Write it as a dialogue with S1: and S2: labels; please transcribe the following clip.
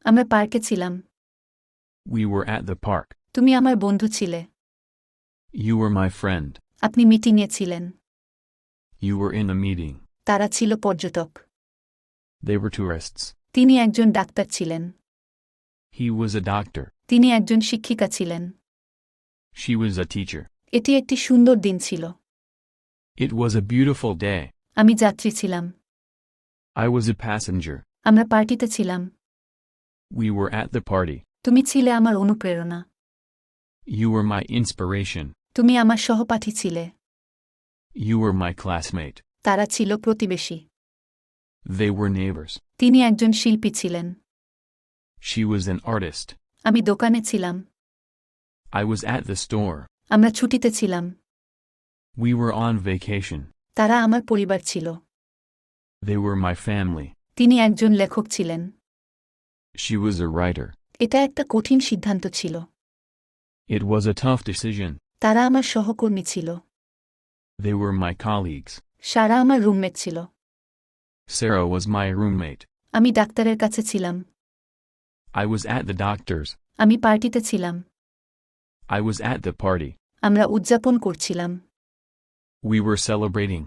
S1: আমরা পার্কে ছিলাম।
S2: We were at the park.
S1: তুমি আমার বন্ধু ছিলে।
S2: You were my friend.
S1: আপনি মিটিংয়ে ছিলেন।
S2: You were in a meeting.
S1: তারা ছিল পর্যটক।
S2: They were tourists.
S1: তিনি একজন ডাক্তার ছিলেন।
S2: He was a doctor.
S1: তিনি একজন শিক্ষিকা ছিলেন।
S2: She was a teacher.
S1: এটি একটি সুন্দর দিন ছিল।
S2: It was a beautiful day.
S1: আমি যাত্রী ছিলাম।
S2: I was a passenger.
S1: আমরা পার্টিতে ছিলাম।
S2: We were at the party.
S1: তুমি ছিলে আমার অনুপ্রেরণা।
S2: You were my inspiration.
S1: তুমি আমার সহপাঠী ছিলে।
S2: You were my classmate.
S1: তারা ছিল প্রতিবেশী।
S2: They were neighbors.
S1: তিনি একজন শিল্পী ছিলেন।
S2: She was an artist.
S1: আমি দোকানে ছিলাম।
S2: I was at the store.
S1: আমরা ছুটিতে ছিলাম।
S2: We were on vacation.
S1: তারা আমার পরিবার ছিল।
S2: They were my family.
S1: তিনি একজন লেখক ছিলেন।
S2: She was a writer.
S1: এটা একটা কঠিন সিদ্ধান্ত ছিল।
S2: It was a tough decision.
S1: তারা আমার সহকর্মী ছিল।
S2: They were my colleagues.
S1: সারা আমার রুমমেট ছিল।
S2: Sarah was my roommate.
S1: আমি ডাক্তারের কাছে ছিলাম।
S2: I was at the doctor's.
S1: আমি পার্টিতে ছিলাম।
S2: I was at the party.
S1: আমরা উদযাপন করছিলাম।
S2: We were celebrating.